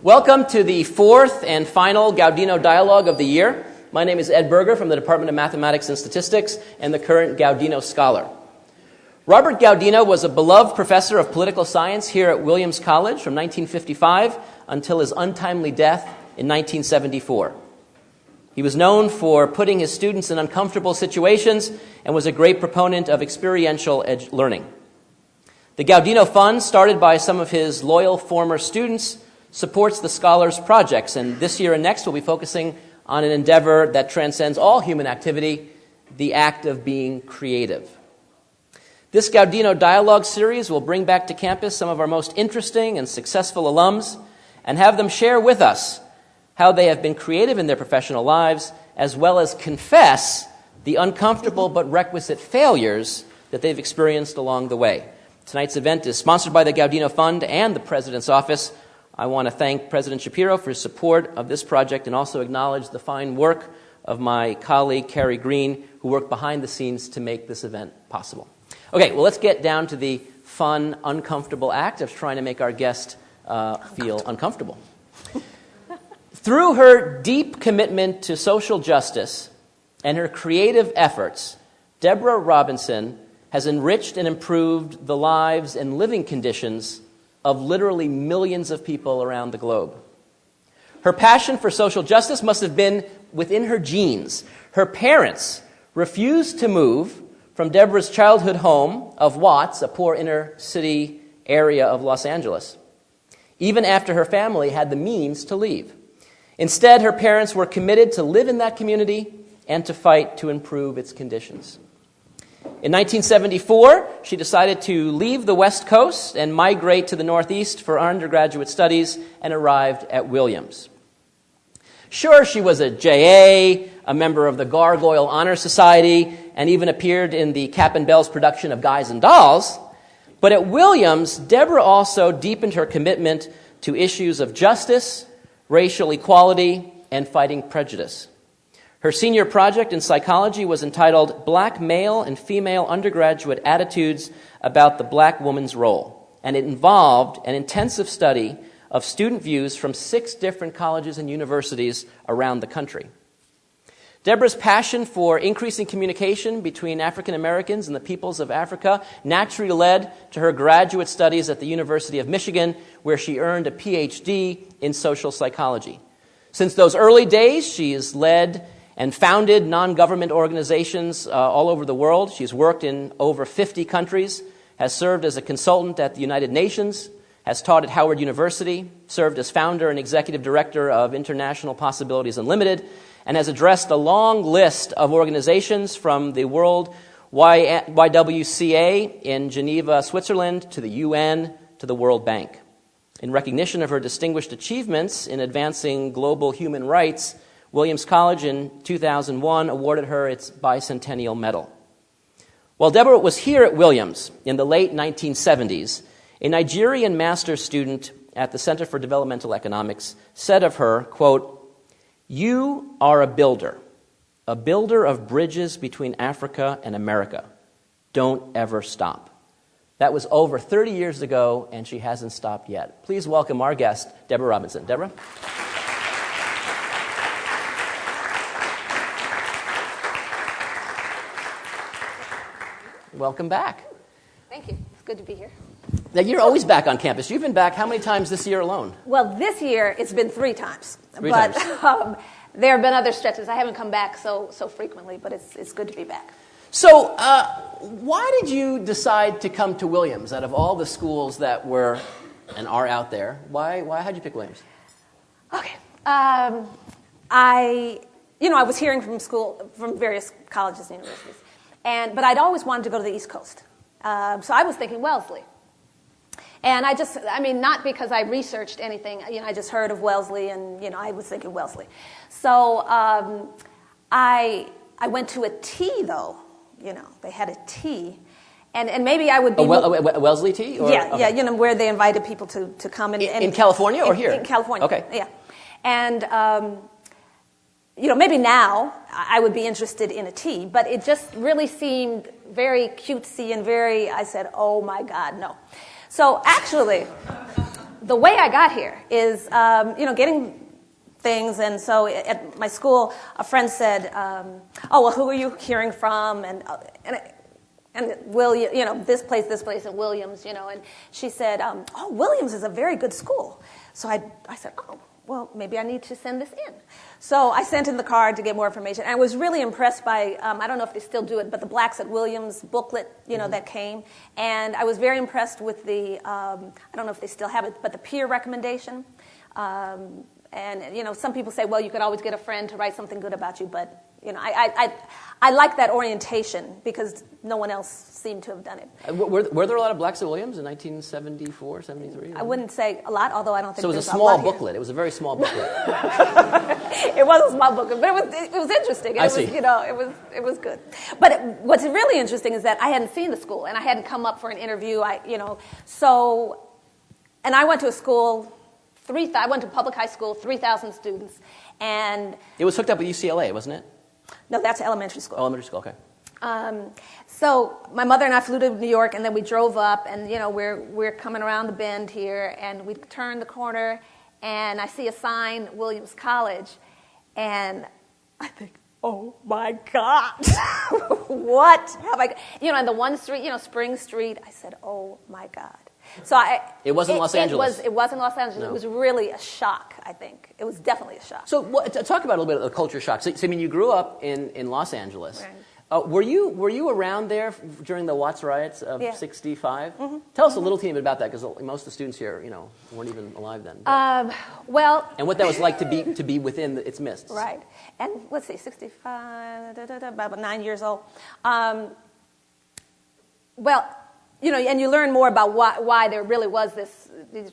Welcome to the fourth and final Gaudino Dialogue of the year. My name is Ed Berger from the Department of Mathematics and Statistics and the current Gaudino Scholar. Robert Gaudino was a beloved professor of political science here at Williams College from 1955 until his untimely death in 1974. He was known for putting his students in uncomfortable situations and was a great proponent of experiential learning. The Gaudino Fund, started by some of his loyal former students, supports the scholars' projects, and this year and next we'll be focusing on an endeavor that transcends all human activity, the act of being creative. This Gaudino Dialogue series will bring back to campus some of our most interesting and successful alums and have them share with us how they have been creative in their professional lives, as well as confess the uncomfortable but requisite failures that they've experienced along the way. Tonight's event is sponsored by the Gaudino Fund and the President's Office. I want to thank President Shapiro for his support of this project and also acknowledge the fine work of my colleague, Carrie Green, who worked behind the scenes to make this event possible. Okay, well, let's get down to the fun, uncomfortable act of trying to make our guest feel uncomfortable. Through her deep commitment to social justice and her creative efforts, Deborah Robinson has enriched and improved the lives and living conditions of literally millions of people around the globe. Her passion for social justice must have been within her genes. Her parents refused to move from Deborah's childhood home of Watts, a poor inner city area of Los Angeles, even after her family had the means to leave. Instead, her parents were committed to live in that community and to fight to improve its conditions. In 1974, she decided to leave the West Coast and migrate to the Northeast for undergraduate studies and arrived at Williams. Sure, she was a JA, a member of the Gargoyle Honor Society, and even appeared in the Cap and Bells production of Guys and Dolls. But at Williams, Deborah also deepened her commitment to issues of justice, racial equality, and fighting prejudice. Her senior project in psychology was entitled Black Male and Female Undergraduate Attitudes About the Black Woman's Role, and it involved an intensive study of student views from 6 different colleges and universities around the country. Deborah's passion for increasing communication between African Americans and the peoples of Africa naturally led to her graduate studies at the University of Michigan, where she earned a PhD in social psychology. Since those early days, she has led and founded non-government organizations all over the world. She's worked in over 50 countries, has served as a consultant at the United Nations, has taught at Howard University, served as founder and executive director of International Possibilities Unlimited, and has addressed a long list of organizations from the World YWCA in Geneva, Switzerland, to the UN, to the World Bank. In recognition of her distinguished achievements in advancing global human rights, Williams College in 2001 awarded her its Bicentennial Medal. While Deborah was here at Williams in the late 1970s, a Nigerian master's student at the Center for Developmental Economics said of her, quote, "You are a builder of bridges between Africa and America. Don't ever stop." That was over 30 years ago, and she hasn't stopped yet. Please welcome our guest, Deborah Robinson. Deborah? Welcome back. Thank you. It's good to be here. Now, you're always back on campus. You've been back how many times this year alone? Well, this year it's been 3 times. Three times. There have been other stretches. I haven't come back so frequently, but it's good to be back. So, why did you decide to come to Williams out of all the schools that were and are out there? Why how'd you pick Williams? Okay. I was hearing from various colleges and universities, but I'd always wanted to go to the East Coast. So I was thinking Wellesley. And not because I researched anything, I just heard of Wellesley and, I was thinking Wellesley. So I went to a tea, though. They had a tea. And maybe I would be... A Wellesley tea? Or? Yeah, okay. Yeah, where they invited people to come. In California or here? In California, okay. Yeah. And, maybe now I would be interested in a tea, but it just really seemed very cutesy and I said, oh my God, no. So actually, the way I got here is, getting things. And so at my school, a friend said, "Oh, well, who are you hearing from?" And William, this place, and Williams, And she said, "Oh, Williams is a very good school." So I said, "Oh, well, maybe I need to send this in." So I sent in the card to get more information. And I was really impressed by, I don't know if they still do it, but the Blacks at Williams booklet, that came. And I was very impressed with the, I don't know if they still have it, but the peer recommendation. And some people say, well, you could always get a friend to write something good about you, but I like that orientation because no one else seemed to have done it. Were there a lot of Blacks at Williams in 1974, 73? I wouldn't say a lot, although I don't think so it was there's a small lot booklet. It was a very small booklet. It was a small booklet, but it was interesting. I see. It was good. But what's really interesting is that I hadn't seen the school and I hadn't come up for an interview. And I went to a school. I went to public high school, 3,000 students, and it was hooked up with UCLA, wasn't it? No, that's elementary school. Elementary school, okay. So my mother and I flew to New York, and then we drove up, and we're coming around the bend here, and we turn the corner, and I see a sign, Williams College, and I think, oh my God, what have I? And the one street, Spring Street, I said, oh my God. So it wasn't Los Angeles. It wasn't Los Angeles. No. It was really a shock, I think. It was definitely a shock. So talk about a little bit of the culture shock. So you grew up in Los Angeles. Right. Were you around there during the Watts riots of '65? Mm-hmm. Tell us a little teeny bit about that, because most of the students here, weren't even alive then. And what that was like to be within its midst. Right. And let's see, 65, about 9 years old. And you learn more about why there really was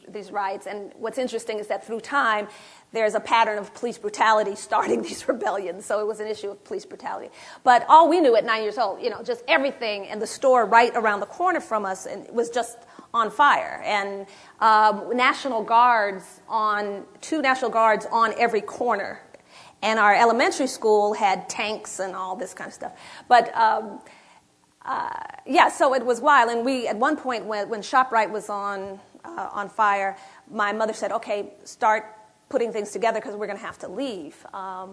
these riots. And what's interesting is that through time, there's a pattern of police brutality starting these rebellions. So it was an issue of police brutality. But all we knew at 9 years old, just everything, and the store right around the corner from us, and it was just on fire. And two National Guards on every corner. And our elementary school had tanks and all this kind of stuff. But so it was wild. And we, at one point, when ShopRite was on fire, my mother said, okay, start putting things together because we're going to have to leave.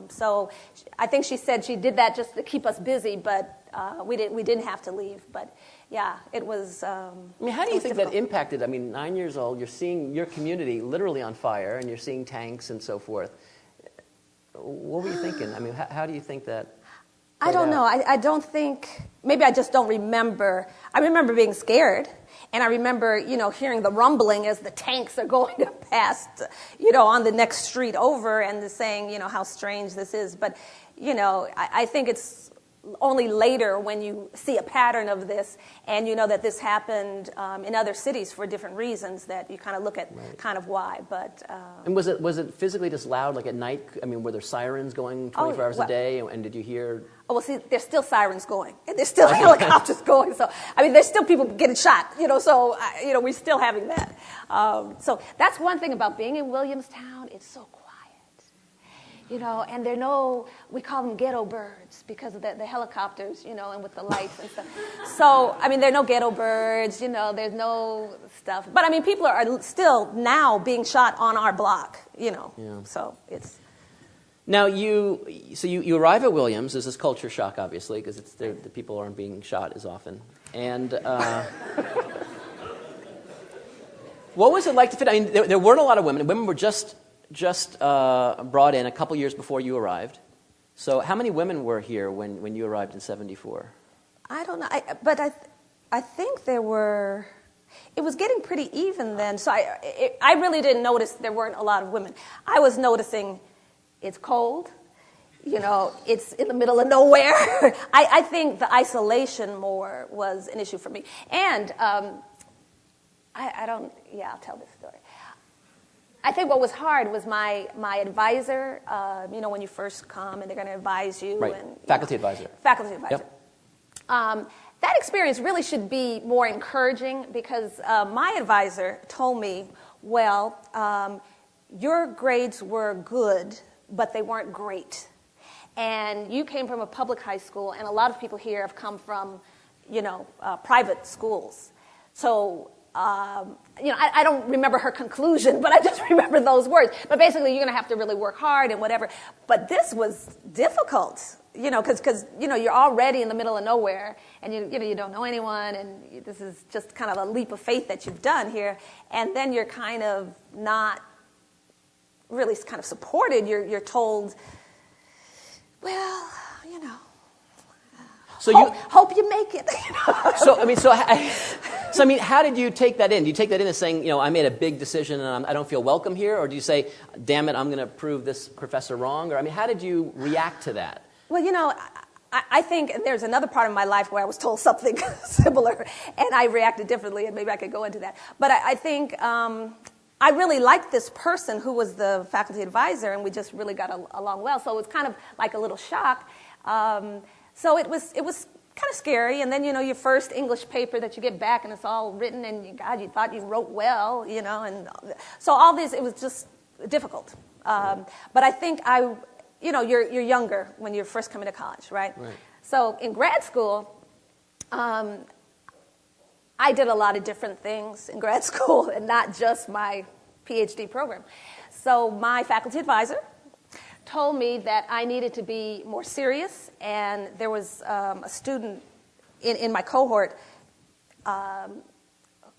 So I think she said she did that just to keep us busy, but we didn't have to leave. But yeah, it was. How do you think that impacted? 9 years old, you're seeing your community literally on fire, and you're seeing tanks and so forth. What were you thinking? How do you think that? I don't know. I don't think, maybe I just don't remember. I remember being scared, and I remember, hearing the rumbling as the tanks are going past, on the next street over, and saying, how strange this is. But, I think it's only later when you see a pattern of this, and you know that this happened in other cities for different reasons, that you kind of look at kind of why. But and was it physically just loud, like at night? Were there sirens going 24 hours a day? And did you hear? Oh, well, see, there's still sirens going, and there's still helicopters going. So, there's still people getting shot, so, we're still having that. So that's one thing about being in Williamstown. It's so quiet, and there are no, we call them ghetto birds because of the helicopters, and with the lights and stuff. So, there are no ghetto birds, there's no stuff. But, people are still now being shot on our block, so it's... Now, you arrive at Williams. There's this culture shock, obviously, because the people aren't being shot as often. And what was it like to fit? There weren't a lot of women. Women were just brought in a couple years before you arrived. So how many women were here when you arrived in '74? I don't know, but I think there were... It was getting pretty even then, so I really didn't notice there weren't a lot of women. I was noticing... It's cold, it's in the middle of nowhere. I think the isolation more was an issue for me. And I'll tell this story. I think what was hard was my advisor, when you first come and they're going to advise you. Right, and faculty advisor. Faculty advisor. Yep. That experience really should be more encouraging because my advisor told me, your grades were good, but they weren't great. And you came from a public high school, and a lot of people here have come from, private schools. So I don't remember her conclusion, but I just remember those words. But basically, you're going to have to really work hard and whatever. But this was difficult, because you're already in the middle of nowhere, and you don't know anyone, and this is just kind of a leap of faith that you've done here, and then you're kind of not really kind of supported. You're told, well, hope you make it. So how did you take that in? Do you take that in as saying, I made a big decision and I don't feel welcome here? Or do you say, damn it, I'm going to prove this professor wrong? Or, how did you react to that? Well, I think there's another part of my life where I was told something similar, and I reacted differently, and maybe I could go into that. But I think I really liked this person who was the faculty advisor, and we just really got along well. So it was kind of like a little shock. So it was kind of scary, and then, your first English paper that you get back, and it's all written, and you thought you wrote well, and so all this, it was just difficult. But I think you're younger when you're first coming to college, right? So in grad school, I did a lot of different things in grad school, and not just my PhD program. So my faculty advisor told me that I needed to be more serious, and there was a student in my cohort,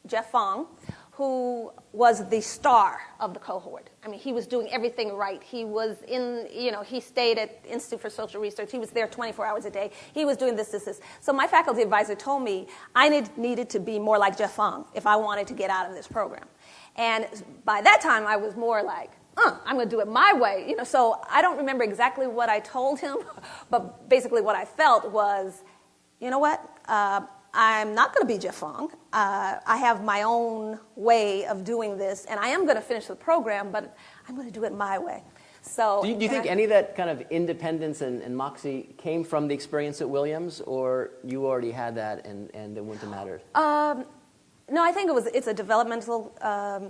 Jeff Fong, who was the star of the cohort. He was doing everything right. He was he stayed at Institute for Social Research. He was there 24 hours a day. He was doing this. So my faculty advisor told me I needed to be more like Jeff Fong if I wanted to get out of this program. And by that time, I was more like, I'm going to do it my way. So I don't remember exactly what I told him, but basically what I felt was, you know what? I'm not going to be Jeff Fong. I have my own way of doing this, and I am going to finish the program, but I'm going to do it my way. So, do you think any of that kind of independence and moxie came from the experience at Williams, or you already had that and it wouldn't have mattered? No, I think it's a developmental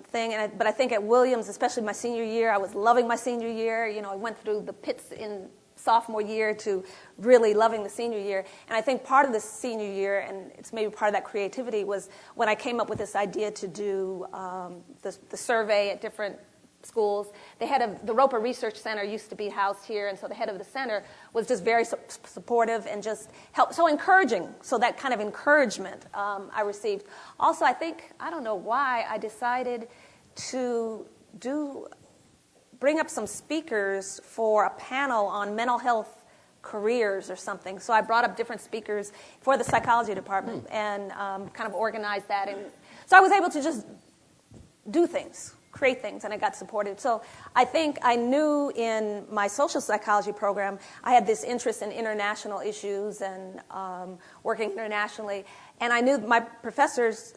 thing, but I think at Williams, especially my senior year, I was loving my senior year. I went through the pits in sophomore year to really loving the senior year. And I think part of the senior year, and it's maybe part of that creativity, was when I came up with this idea to do the survey at different schools. The head of the Roper Research Center used to be housed here, and so the head of the center was just very supportive and just so encouraging. So that kind of encouragement I received. Also, I don't know why, I decided to bring up some speakers for a panel on mental health careers or something. So I brought up different speakers for the psychology department and kind of organized that. And so I was able to just do things, create things, and I got supported. So I think I knew in my social psychology program, I had this interest in international issues and working internationally. And I knew my professors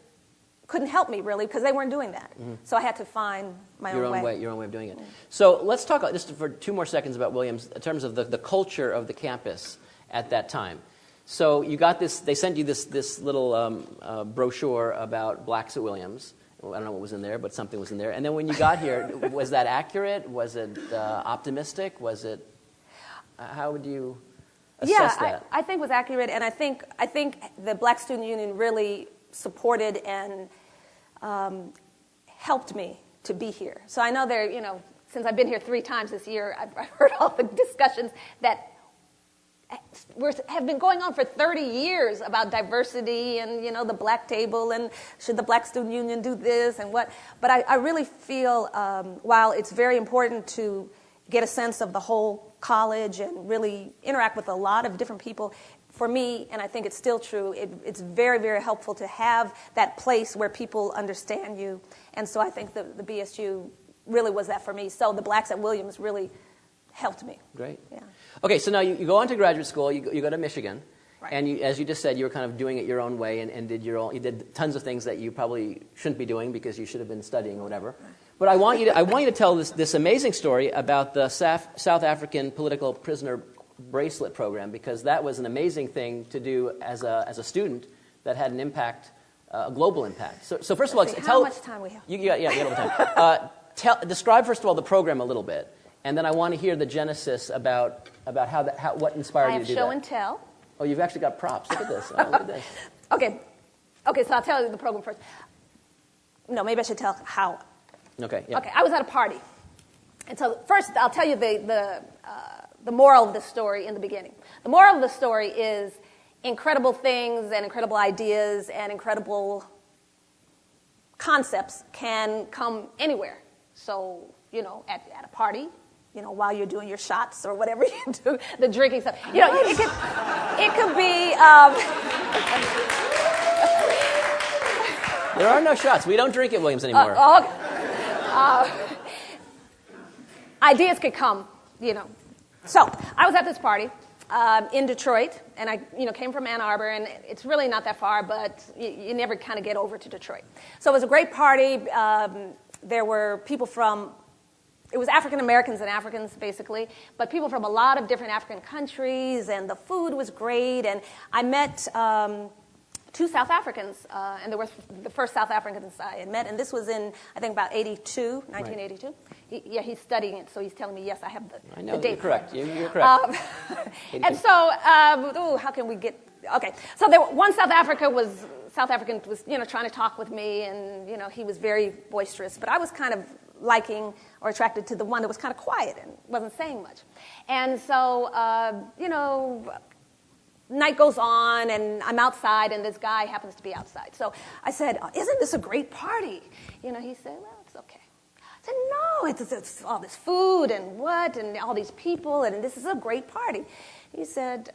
couldn't help me, really, because they weren't doing that. Mm-hmm. So I had to find your own way of doing it. Mm-hmm. So let's talk just for 2 more seconds about Williams in terms of the culture of the campus at that time. So you got this, they sent you this little brochure about blacks at Williams. I don't know what was in there, but something was in there. And then when you got here, was that accurate? Was it optimistic? Was it, how would you assess that? I think it was accurate, and I think the Black Student Union really supported and helped me to be here. So I know since I've been here 3 times this year, I've heard all the discussions that have been going on for 30 years about diversity and, the black table and should the Black Student Union do this and what. But I really feel, while it's very important to get a sense of the whole college and really interact with a lot of different people, for me, and I think it's still true, it's very, very helpful to have that place where people understand you. And so I think the BSU really was that for me. So the blacks at Williams really helped me. Great. Yeah. Okay, so now you go on to graduate school, you go to Michigan, right. And as you just said, you were kind of doing it your own way and you did tons of things that you probably shouldn't be doing because you should have been studying or whatever. But I want you to tell this amazing story about the South African political prisoner bracelet program, because that was an amazing thing to do as a student that had an impact, a global impact. So first of all, how much time we have? You got a little time. Describe first of all the program a little bit, and then I want to hear the genesis about what inspired you to do that. I have show and tell. Oh, you've actually got props. Look at this. Oh, look at this. Okay, so I'll tell you the program first. no, maybe I should tell how. Okay, yeah. Okay, I was at a party. And so first, I'll tell you the moral of the story in the beginning. The moral of the story is incredible things and incredible ideas and incredible concepts can come anywhere. So, at a party, while you're doing your shots or whatever you do, the drinking stuff. It could be... There are no shots. We don't drink at Williams anymore. Ideas could come, So I was at this party in Detroit, and I came from Ann Arbor, and it's really not that far, but you never kind of get over to Detroit. So it was a great party. There were people from... It was African Americans and Africans, basically, but people from a lot of different African countries, and the food was great, and I met... two South Africans, and they were the first South Africans I had met, and this was in, I think, about 1982. Right. He's studying it, so he's telling me, yes, I have the date. You're correct. You're correct. And so, how can we get... Okay, so one South African was trying to talk with me, and, he was very boisterous, but I was kind of liking or attracted to the one that was kind of quiet and wasn't saying much. And so, night goes on, and I'm outside, and this guy happens to be outside. So I said, isn't this a great party? He said, well, it's okay. I said, no, it's all this food and all these people, and this is a great party. He said,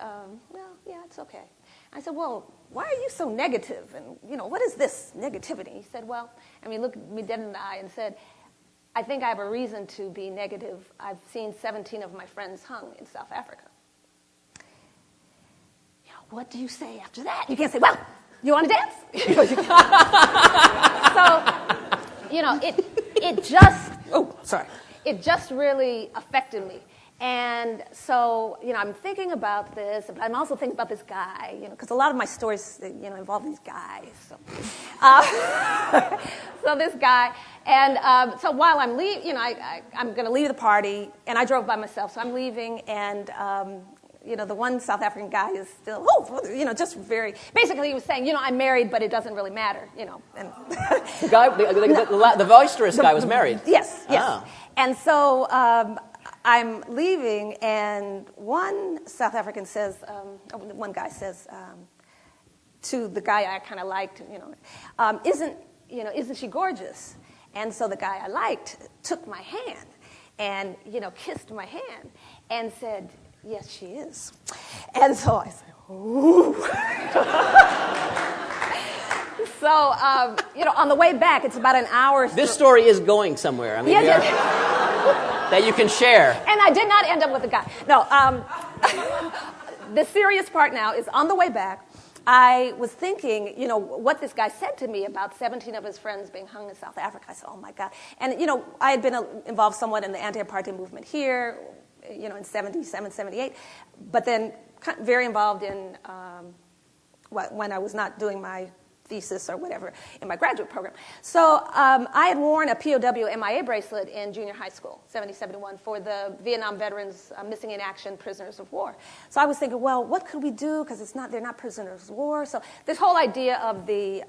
well, yeah, it's okay. I said, well, why are you so negative? And, what is this negativity? He said, well, looked me dead in the eye and said, I think I have a reason to be negative. I've seen 17 of my friends hung in South Africa. What do you say after that? You can't say, well, you want to dance? It just really affected me. And so, I'm thinking about this, but I'm also thinking about this guy, because a lot of my stories, involve these guys. So, so this guy, and so while I'm leaving, I'm going to leave the party, and I drove by myself, so I'm leaving, and the one South African guy is still, just very, basically he was saying, I'm married, but it doesn't really matter, And the guy, the boisterous guy was married. Yes. Ah. And so I'm leaving, and one South African says, one guy says to the guy I kind of liked, isn't she gorgeous? And so the guy I liked took my hand and, kissed my hand and said, yes, she is. And so I said, ooh. So, on the way back, it's about an hour. This story is going somewhere. Yes. That you can share. And I did not end up with the guy. No, the serious part now is on the way back, I was thinking, what this guy said to me about 17 of his friends being hung in South Africa. I said, oh, my God. And, I had been involved somewhat in the anti-apartheid movement here, in 77, 78, but then very involved in when I was not doing my thesis or whatever in my graduate program. So I had worn a POW MIA bracelet in junior high school, 70, 71, for the Vietnam veterans missing in action prisoners of war. So I was thinking, well, what could we do? Because they're not prisoners of war. So this whole idea of the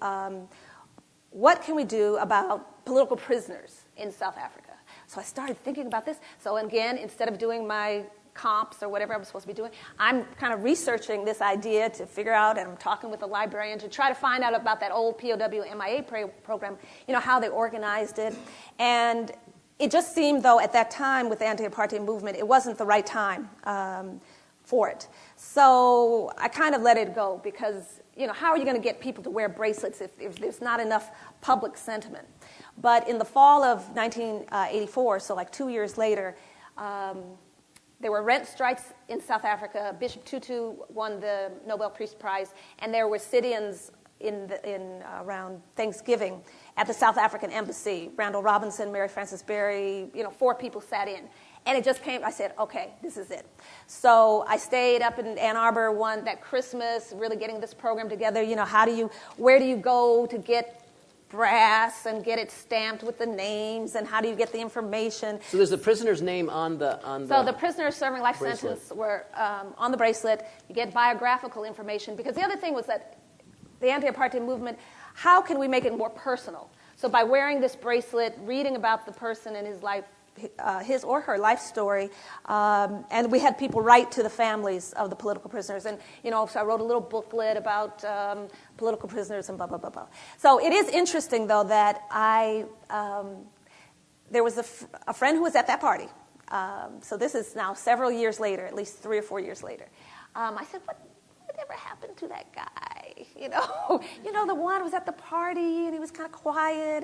what can we do about political prisoners in South Africa? So I started thinking about this. So again, instead of doing my comps or whatever I was supposed to be doing, I'm kind of researching this idea to figure out, and I'm talking with a librarian to try to find out about that old POW MIA program, how they organized it. And it just seemed, though, at that time with the anti-apartheid movement, it wasn't the right time for it. So I kind of let it go because, how are you going to get people to wear bracelets if there's not enough public sentiment? But in the fall of 1984, so like 2 years later, there were rent strikes in South Africa. Bishop Tutu won the Nobel Peace Prize, and there were sit-ins around Thanksgiving at the South African embassy. Randall Robinson, Mary Frances Berry, 4 people sat in. And it just came, I said, okay, this is it. So I stayed up in Ann Arbor that Christmas, really getting this program together. Where do you go to get brass and get it stamped with the names, and how do you get the information? So there's the prisoner's name on the So the prisoners serving life bracelet. sentence were on the bracelet. You get biographical information, because the other thing was that the anti-apartheid movement, how can we make it more personal? So by wearing this bracelet, reading about the person in his life, his or her life story, and we had people write to the families of the political prisoners, and so I wrote a little booklet about political prisoners and blah blah blah blah. So it is interesting though that there was a friend who was at that party. So this is now several years later, at least 3 or 4 years later. I said, whatever happened to that guy? The one who was at the party and he was kind of quiet,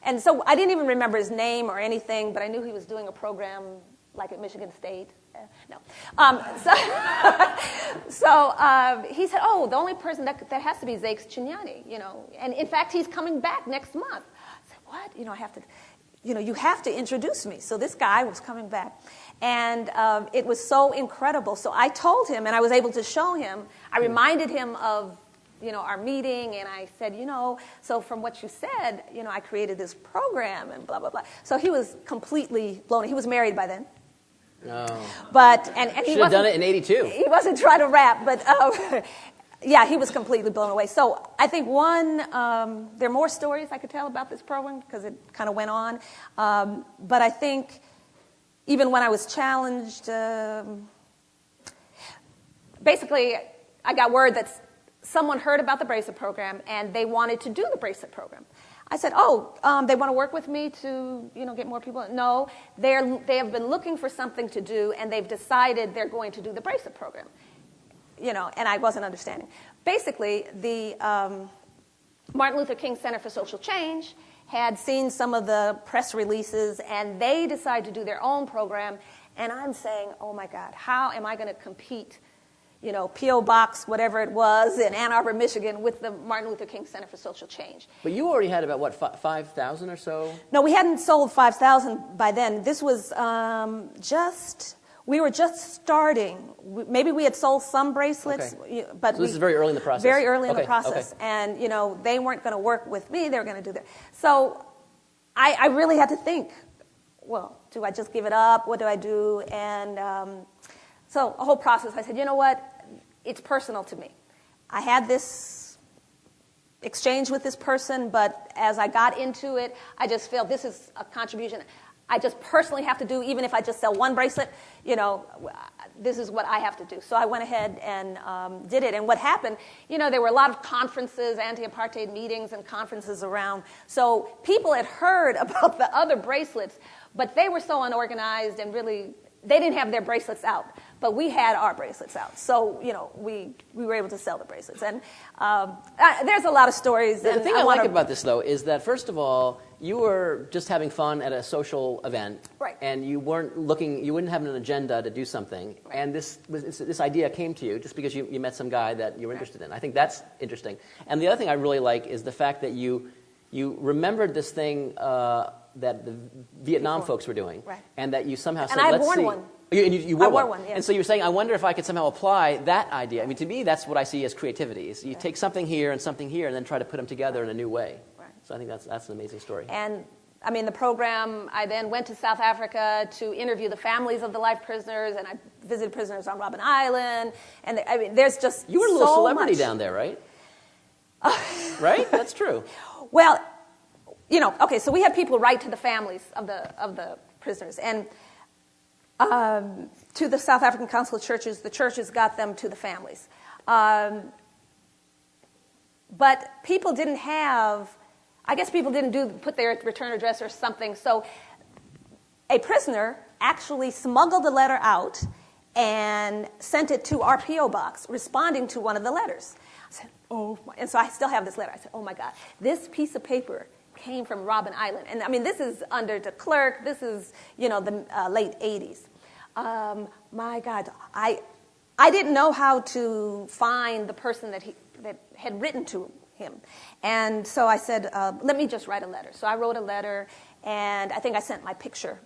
and so I didn't even remember his name or anything, but I knew he was doing a program like at Michigan State. No. So he said, oh, the only person that has to be Zakes Chinyani, and in fact he's coming back next month. I said, what? I have to. You have to introduce me. So this guy was coming back. And it was so incredible. So I told him, and I was able to show him. I reminded him of, our meeting, and I said, so from what you said, I created this program and blah, blah, blah. So he was completely blown. He was married by then. No. But, and he should have done it in 82. He wasn't trying to rap, but... yeah, he was completely blown away. So I think there are more stories I could tell about this program because it kind of went on. But I think even when I was challenged, basically I got word that someone heard about the bracelet program and they wanted to do the bracelet program. I said, they want to work with me to, get more people. No, they have been looking for something to do and they've decided they're going to do the bracelet program. And I wasn't understanding. Basically, the Martin Luther King Center for Social Change had seen some of the press releases, and they decided to do their own program. And I'm saying, oh, my God, how am I going to compete, P.O. Box, whatever it was, in Ann Arbor, Michigan, with the Martin Luther King Center for Social Change? But you already had about, 5,000 or so? No, we hadn't sold 5,000 by then. This was we were just starting. Maybe we had sold some bracelets, but so this is very early in the process. Very early in the process, and they weren't going to work with me. They were going to do that. So I really had to think. Well, do I just give it up? What do I do? And so a whole process. I said, you know what? It's personal to me. I had this exchange with this person, but as I got into it, I just felt this is a contribution I just personally have to do, even if I just sell one bracelet, this is what I have to do. So I went ahead and did it. And what happened, there were a lot of conferences, anti-apartheid meetings and conferences around. So people had heard about the other bracelets, but they were so unorganized and really, they didn't have their bracelets out. But we had our bracelets out. So, we were able to sell the bracelets. And there's a lot of stories. The thing I like about this, though, is that, first of all, you were just having fun at a social event. Right. And you wouldn't have an agenda to do something. Right. And this idea came to you just because you met some guy that you were interested in. I think that's interesting. And the other thing I really like is the fact that you remembered this thing that the Vietnam folks were doing. Right. And that you somehow said, let's see. And I had worn one. You wore one. Yeah. And so you were saying, I wonder if I could somehow apply that idea. I mean, to me, that's what I see as creativity. Is you take something here, and then try to put them together in a new way. Right. So I think that's an amazing story. And, the program, I then went to South Africa to interview the families of the life prisoners, and I visited prisoners on Robben Island. And, there's just you were a little so celebrity much. Down there, right? Right? That's true. Well, so we had people write to the families of the prisoners. And to the South African Council of Churches, the churches got them to the families. But people didn't put their return address or something. So a prisoner actually smuggled the letter out and sent it to our P.O. box, responding to one of the letters. I said, and so I still have this letter. I said, oh my God, this piece of paper came from Robben Island. And this is under de Klerk. This is, the late 80s. My God, I didn't know how to find the person that had written to him. And so I said, let me just write a letter. So I wrote a letter, and I think I sent my picture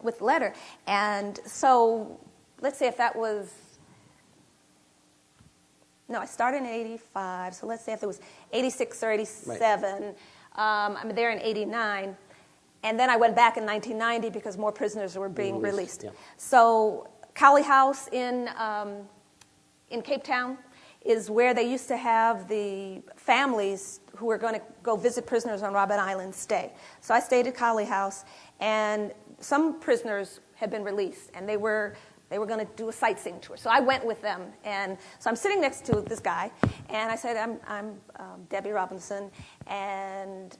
with the letter. And so let's say if that was, I started in 85, so let's say if it was 86 or 87, right. I'm there in 89. And then I went back in 1990 because more prisoners were being released. Yeah. So Cowley House in Cape Town is where they used to have the families who were going to go visit prisoners on Robben Island stay. So I stayed at Collie House, and some prisoners had been released, and they were going to do a sightseeing tour. So I went with them, and so I'm sitting next to this guy, and I said, I'm Debbie Robinson, and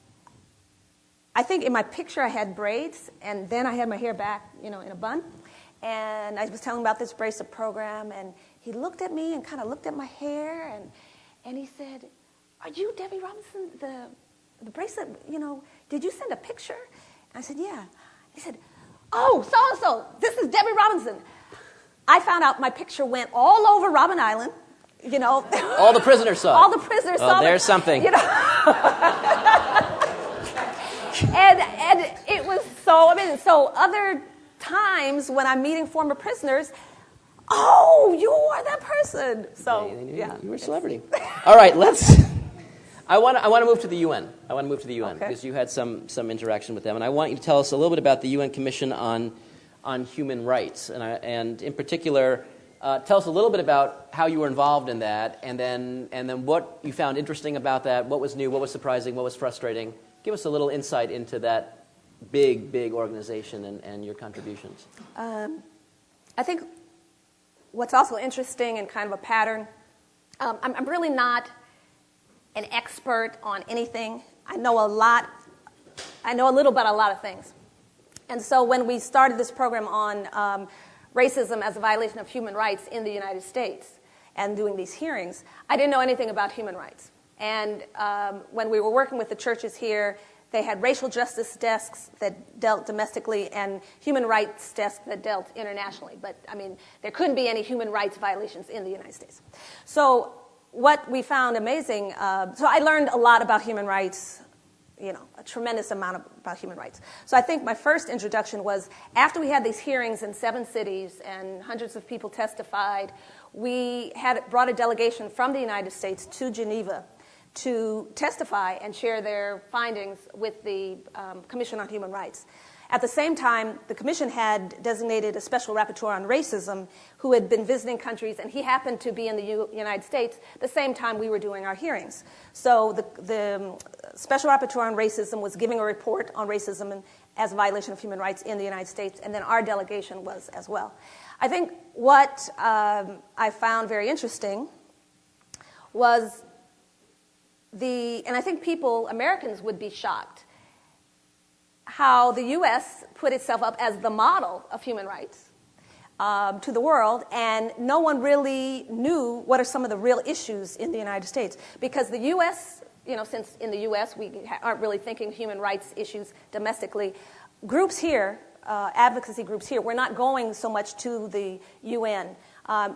I think in my picture I had braids, and then I had my hair back, in a bun, and I was telling him about this bracelet program, and he looked at me and kind of looked at my hair, and he said, "Are you Debbie Robinson, the bracelet, did you send a picture?" And I said, "Yeah." He said, "Oh, so-and-so, this is Debbie Robinson." I found out my picture went all over Robben Island, All the prisoners saw it. All the prisoners saw it. There's something. And it was so other times when I'm meeting former prisoners, "Oh, you are that person." So, yeah. You were a celebrity. All right, I want to move to the UN. Okay. Because you had some interaction with them, and I want you to tell us a little bit about the UN Commission on Human Rights, and in particular, tell us a little bit about how you were involved in that, and then what you found interesting about that, what was new, what was surprising, what was frustrating. Give us a little insight into that big organization and your contributions. I think what's also interesting and kind of a pattern, I'm really not an expert on anything. I know a little about a lot of things. And so when we started this program on racism as a violation of human rights in the United States and doing these hearings, I didn't know anything about human rights. And when we were working with the churches here, they had racial justice desks that dealt domestically and human rights desks that dealt internationally. But, there couldn't be any human rights violations in the United States. So what we found amazing, so I learned a lot about human rights, a tremendous amount about human rights. So I think my first introduction was after we had these hearings in 7 cities and hundreds of people testified, we had brought a delegation from the United States to Geneva to testify and share their findings with the Commission on Human Rights. At the same time, the Commission had designated a special rapporteur on racism who had been visiting countries, and he happened to be in the United States the same time we were doing our hearings. So the special rapporteur on racism was giving a report on racism as a violation of human rights in the United States, and then our delegation was as well. I think what I found very interesting was and I think Americans would be shocked, how the U.S. put itself up as the model of human rights to the world, and no one really knew what are some of the real issues in the United States. Because the U.S., since in the U.S. we aren't really thinking human rights issues domestically, groups here, advocacy groups here, we're not going so much to the UN.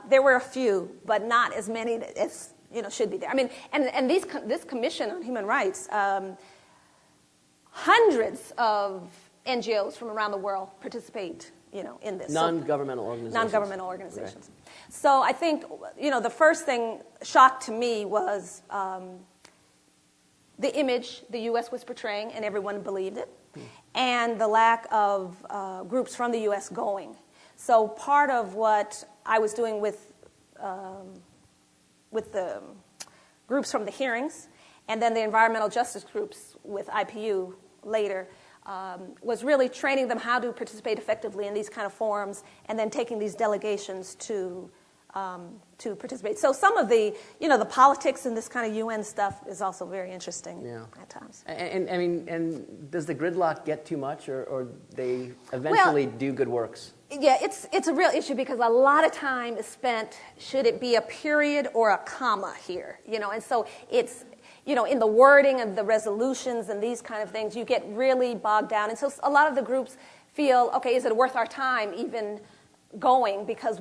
There were a few, but not as many as should be there. And this Commission on Human Rights, hundreds of NGOs from around the world participate, in this. Non-governmental organizations. Non-governmental organizations. Right. So I think, the first thing shocked to me was the image the U.S. was portraying, and everyone believed it, and the lack of groups from the U.S. going. So part of what I was doing with the groups from the hearings, and then the environmental justice groups with IPU later, was really training them how to participate effectively in these kind of forums, and then taking these delegations to participate. So some of the, the politics and this kind of UN stuff is also very interesting at times. And does the gridlock get too much, or they eventually do good works? Yeah, it's a real issue because a lot of time is spent, should it be a period or a comma here? And so it's, in the wording of the resolutions and these kind of things, you get really bogged down. And so a lot of the groups feel, okay, is it worth our time even going? Because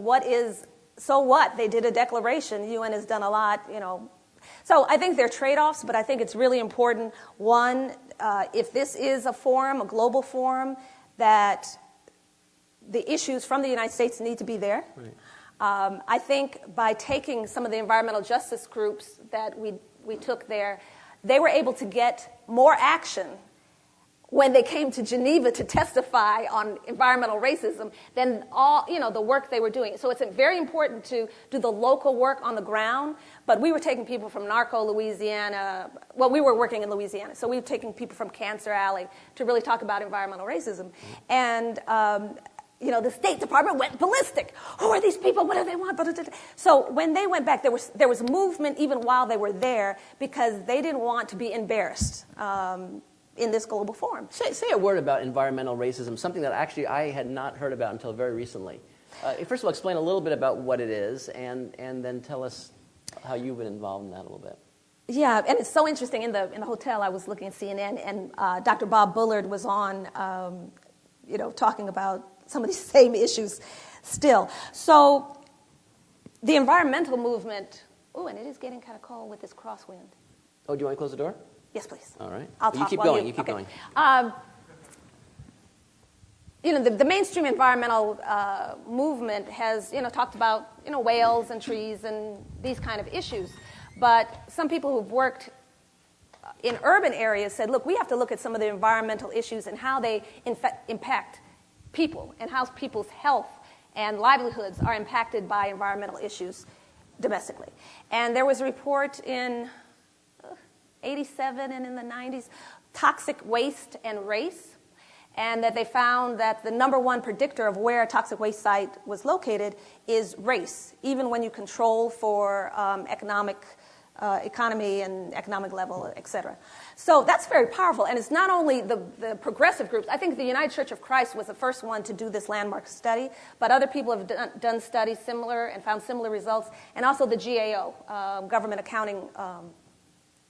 so what? They did a declaration. The UN has done a lot, So I think there are trade-offs, but I think it's really important. One, if this is a forum, a global forum, that the issues from the United States need to be there. Right. I think by taking some of the environmental justice groups that we took there, they were able to get more action when they came to Geneva to testify on environmental racism than all, the work they were doing. So it's very important to do the local work on the ground, but we were taking people from Narco, Louisiana. Well, we were working in Louisiana, so we were taking people from Cancer Alley to really talk about environmental racism. And, the State Department went ballistic. Who are these people? What do they want? So when they went back, there was movement even while they were there because they didn't want to be embarrassed in this global forum. Say a word about environmental racism, something that actually I had not heard about until very recently. First of all, explain a little bit about what it is, and then tell us how you've been involved in that a little bit. Yeah, and it's so interesting. In the hotel, I was looking at CNN, and Dr. Bob Bullard was on, talking about some of these same issues still. So the environmental movement, and it is getting kind of cold with this crosswind. Oh, do you want to close the door? Yes, please. All right. I'll you talk keep while going. You keep going. The mainstream environmental movement has, talked about, whales and trees and these kind of issues. But some people who've worked in urban areas said, look, we have to look at some of the environmental issues and how they impact people and how people's health and livelihoods are impacted by environmental issues domestically. And there was a report in 87 and in the 90s, toxic waste and race, and that they found that the number one predictor of where a toxic waste site was located is race, even when you control for economy and economic level, et cetera. So that's very powerful, and it's not only the progressive groups. I think the United Church of Christ was the first one to do this landmark study, but other people have done studies similar and found similar results, and also the GAO, Government Accounting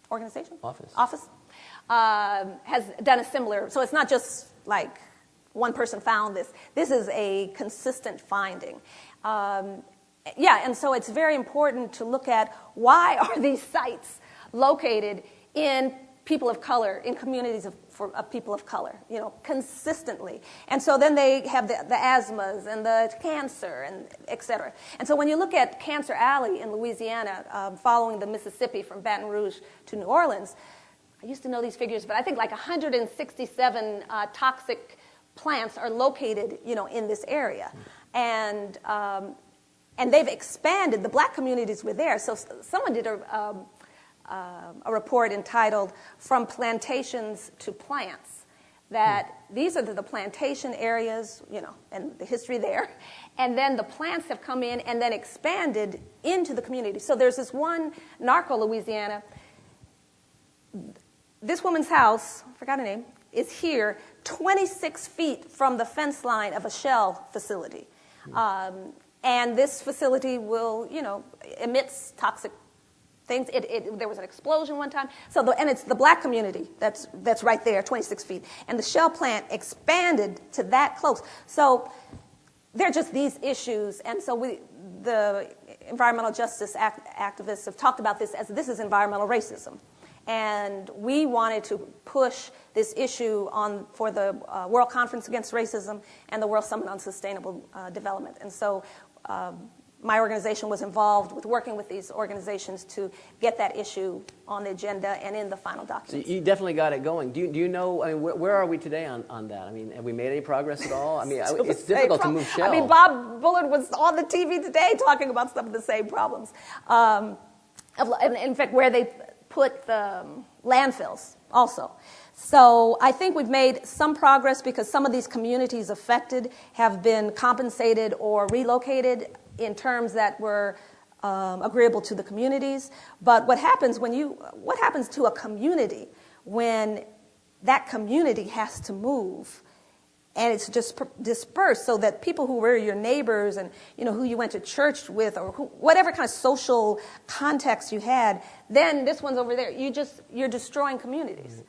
Organization? Office. Has done a similar, so it's not just like one person found this. This is a consistent finding. And so it's very important to look at why are these sites located in people of color, in communities of people of color, consistently. And so then they have the asthmas and the cancer and et cetera. And so when you look at Cancer Alley in Louisiana, following the Mississippi from Baton Rouge to New Orleans, I used to know these figures, but I think like 167 toxic plants are located, in this area. And they've expanded. The black communities were there. So someone did a report entitled From Plantations to Plants, that these are the plantation areas, and the history there. And then the plants have come in and then expanded into the community. So there's this one, Narco, Louisiana. This woman's house, I forgot her name, is here 26 feet from the fence line of a Shell facility. And this facility will, emits toxic things. There was an explosion one time. And it's the black community that's right there, 26 feet. And the Shell plant expanded to that close. So there are just these issues. And so the environmental justice activists have talked about this as this is environmental racism. And we wanted to push this issue for the World Conference Against Racism and the World Summit on Sustainable Development. And so my organization was involved with working with these organizations to get that issue on the agenda and in the final document. So you definitely got it going. Do you know, where are we today on that? Have we made any progress at all? It's difficult to move Shell. Bob Bullard was on the TV today talking about some of the same problems. In fact, where they put the landfills also. So I think we've made some progress because some of these communities affected have been compensated or relocated in terms that were agreeable to the communities. But what happens to a community when that community has to move and it's just dispersed so that people who were your neighbors and who you went to church with or whatever kind of social context you had, then this one's over there. You're destroying communities.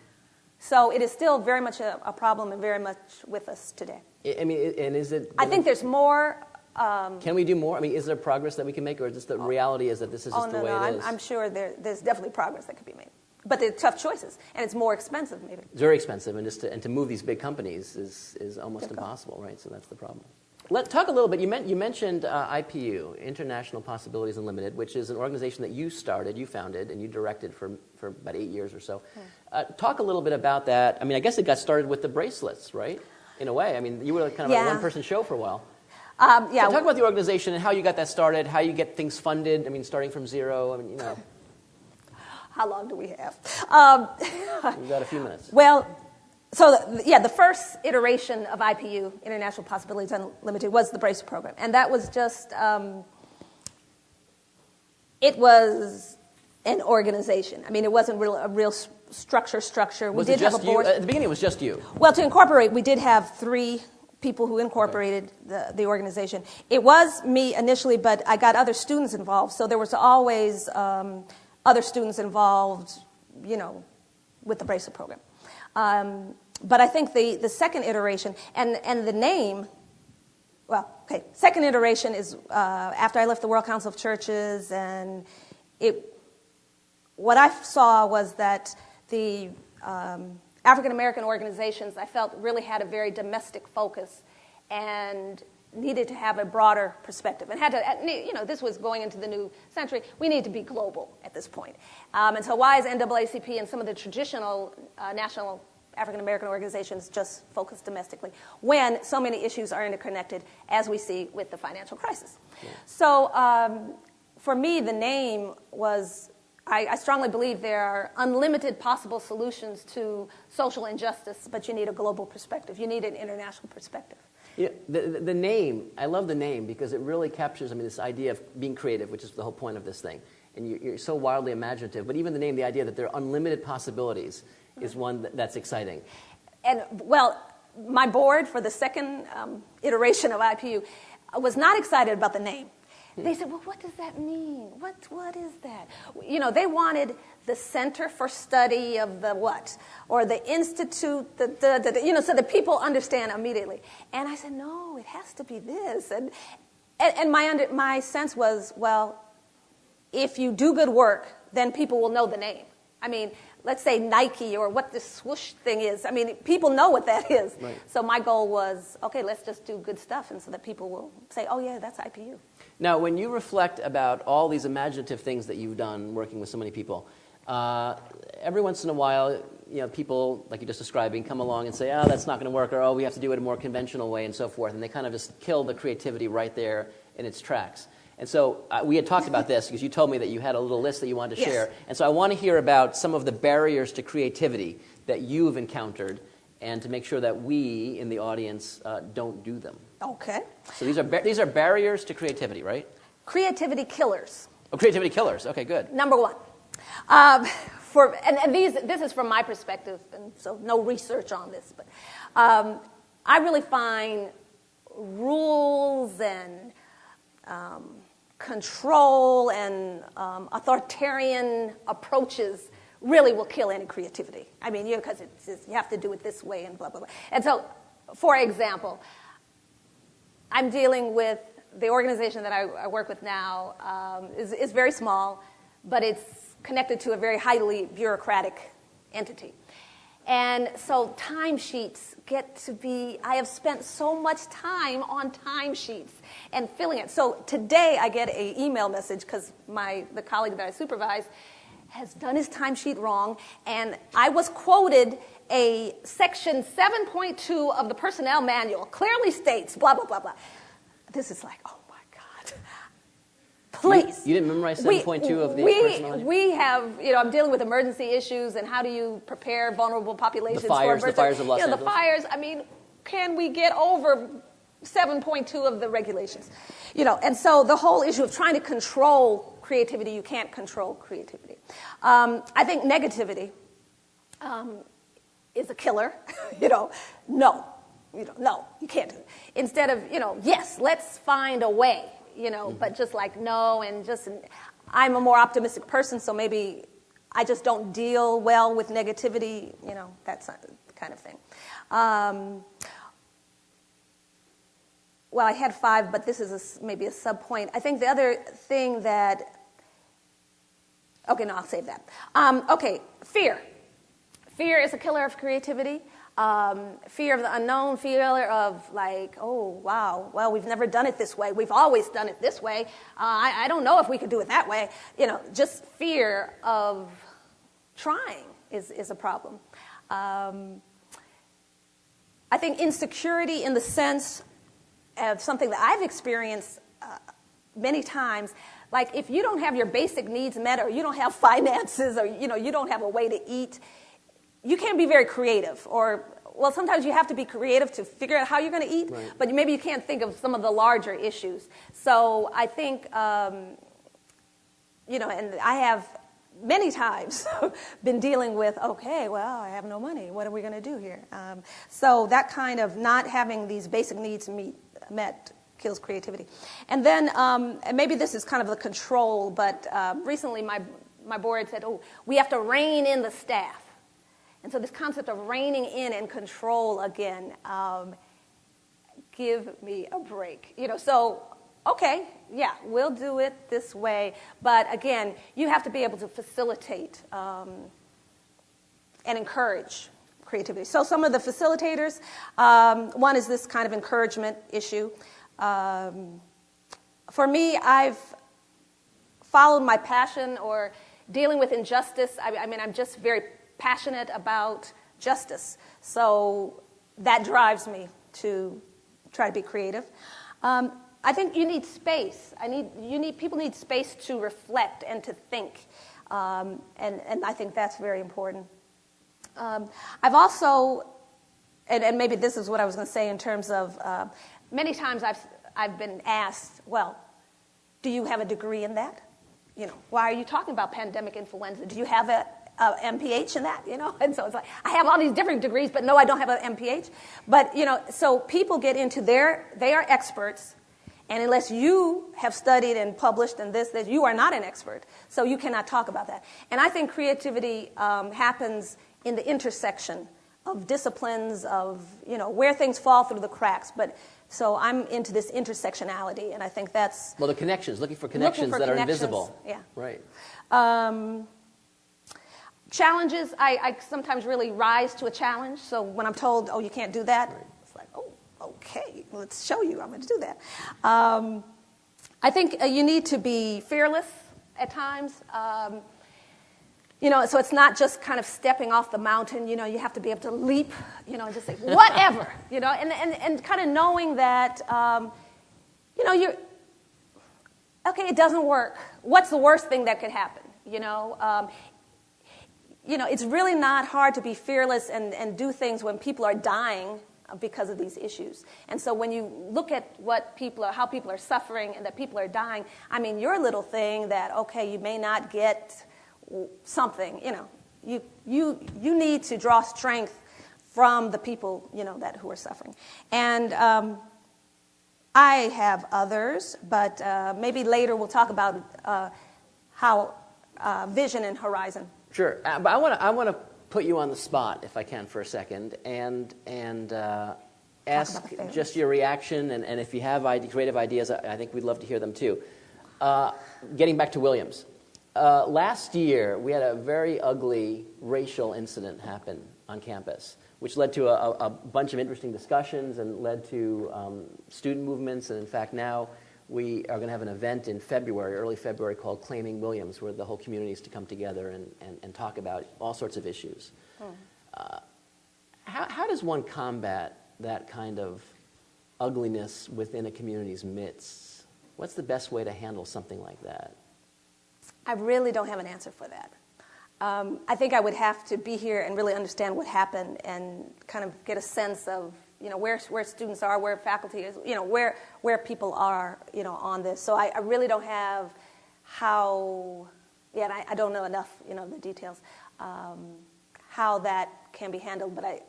So it is still very much a problem and very much with us today. And is it? I think there's more. Can we do more? Is there progress that we can make, or just the reality is that this is just the way it is? I'm sure there's definitely progress that could be made. But they're tough choices, and it's more expensive, maybe. It's very expensive, and to move these big companies is almost impossible, right? So that's the problem. Let's talk a little bit. You mentioned IPU, International Possibilities Unlimited, which is an organization that you started, you founded, and you directed for about 8 years or so. Talk a little bit about that. I mean, I guess it got started with the bracelets, right? In a way. I mean, you were kind of a one-person show for a while. Yeah. So talk about the organization and how you got that started, how you get things funded. I mean, starting from zero. I mean, you know. How long do we have? We've got a few minutes. Well, so the first iteration of IPU, International Possibilities Unlimited, was the bracelet program, and that was just it was an organization. I mean, it wasn't a real structure. We did have a board. At the beginning, it was just you. Well, to incorporate, we did have 3 people who incorporated the organization. It was me initially, but I got other students involved, so there was always other students involved, you know, with the bracelet program. But I think the second iteration, and the name, second iteration is after I left the World Council of Churches, and what I saw was that the African American organizations, I felt, really had a very domestic focus and needed to have a broader perspective, and had to, you know, this was going into the new century. We need to be global at this point. And so why is NAACP and some of the traditional national African American organizations just focus domestically when so many issues are interconnected, as we see with the financial crisis? Yeah. So for me, the name was, I strongly believe there are unlimited possible solutions to social injustice, but you need a global perspective. You need an international perspective. Yeah, the name, I love the name because it really captures, I mean, this idea of being creative, which is the whole point of this thing. And you're so wildly imaginative, but even the name, the idea that there are unlimited possibilities is one that's exciting. And, well, my board for the second iteration of IPU was not excited about the name. They said, well, what does that mean? What is that? You know, they wanted the Center for Study of the what? Or the Institute, you know, so that people understand immediately. And I said, no, it has to be this. And my sense was, well, if you do good work, then people will know the name. I mean, let's say Nike or what this swoosh thing is. I mean, people know what that is. Right. So my goal was, okay, let's just do good stuff, and so that people will say, oh, yeah, that's IPU. Now, when you reflect about all these imaginative things that you've done working with so many people, every once in a while, you know, people, like you're just describing, come along and say, oh, that's not going to work, or oh, we have to do it a more conventional way, and so forth, and they kind of just kill the creativity right there in its tracks. And so we had talked about this because you told me that you had a little list that you wanted to share. And so I want to hear about some of the barriers to creativity that you've encountered and to make sure that we in the audience don't do them. Okay. So these are barriers to creativity, right? Creativity killers. Oh, creativity killers. Okay, good. Number 1. This is from my perspective, and so no research on this, but I really find rules and control and authoritarian approaches really will kill any creativity. I mean, because you have to do it this way and blah, blah, blah. And so, for example, I'm dealing with the organization that I work with now is very small, but it's connected to a very highly bureaucratic entity. And so timesheets get to be, I have spent so much time on timesheets and filling it. So today I get an email message because the colleague that I supervise has done his timesheet wrong, and I was quoted a section 7.2 of the personnel manual clearly states blah, blah, blah, blah. This is like, oh my God. Please. You didn't memorize 7.2 of the personnel manual? We have, you know, I'm dealing with emergency issues and how do you prepare vulnerable populations the fires for of Los Angeles. The fires, I mean, can we get over 7.2 of the regulations? You know, and so the whole issue of trying to control creativity, you can't control creativity. I think negativity is a killer. No, you can't do it. Instead of, yes, let's find a way, but just like no, and I'm a more optimistic person, so maybe I just don't deal well with negativity, that's the kind of thing. Well, I had 5, but this is maybe a sub-point. I think the other thing that... Okay, no, I'll save that. Fear. Fear is a killer of creativity. fear of the unknown, fear of like, oh, wow, well, we've never done it this way. We've always done it this way. I don't know if we could do it that way. Just fear of trying is a problem. I think insecurity in the sense of something that I've experienced many times, like if you don't have your basic needs met, or you don't have finances, or you don't have a way to eat, you can't be very creative. Or, well, sometimes you have to be creative to figure out how you're going to eat, right. But maybe you can't think of some of the larger issues. So I think, and I have many times been dealing with, okay, well, I have no money. What are we going to do here? So that kind of not having these basic needs met kills creativity. And then, and maybe this is kind of the control, but recently my board said, oh, we have to rein in the staff. And so this concept of reining in and control again, give me a break. So, okay, yeah, we'll do it this way. But again, you have to be able to facilitate and encourage creativity. So some of the facilitators, one is this kind of encouragement issue. For me, I've followed my passion or dealing with injustice. I mean, I'm just very passionate about justice. So that drives me to try to be creative. I think you need space. People need space to reflect and to think. And I think that's very important. I've also, and maybe this is what I was going to say in terms of, many times I've been asked, well, do you have a degree in that? Why are you talking about pandemic influenza? Do you have a MPH in that? And so it's like, I have all these different degrees, but no, I don't have an MPH. But, so people get into they are experts, and unless you have studied and published and this, you are not an expert. So you cannot talk about that. And I think creativity happens in the intersection of disciplines, of, where things fall through the cracks. But so I'm into this intersectionality, and I think that's... Well, the connections, looking for connections that are invisible. Yeah. Right. Challenges, I sometimes really rise to a challenge. So when I'm told, oh, you can't do that, right. It's like, oh, okay, let's show you I'm going to do that. I think you need to be fearless at times. So it's not just kind of stepping off the mountain. You have to be able to leap, and just say, whatever, and kind of knowing that, you're, okay, it doesn't work. What's the worst thing that could happen, it's really not hard to be fearless and do things when people are dying because of these issues. And so when you look at how people are suffering and that people are dying, I mean, your little thing that, okay, you may not get something, you need to draw strength from the people, who are suffering. And I have others, but maybe later we'll talk about how vision and horizon. Sure, but I want to put you on the spot, if I can, for a second, and ask just your reaction, and if you have creative ideas, I think we'd love to hear them too. Getting back to Williams, last year we had a very ugly racial incident happen on campus, which led to a bunch of interesting discussions and led to student movements, and in fact now we are going to have an event in February, early February, called Claiming Williams, where the whole community is to come together and talk about all sorts of issues. How does one combat that kind of ugliness within a community's midst? What's the best way to handle something like that? I really don't have an answer for that. I think I would have to be here and really understand what happened and kind of get a sense of where students are, where faculty is, where people are, on this. So I really don't have how, I don't know enough, the details, how that can be handled. But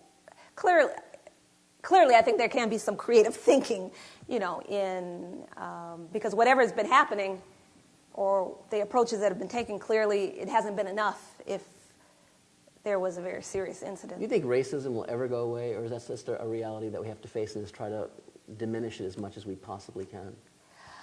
clearly I think there can be some creative thinking, because whatever has been happening or the approaches that have been taken, clearly it hasn't been enough if there was a very serious incident. Do you think racism will ever go away, or is that just a reality that we have to face and just try to diminish it as much as we possibly can?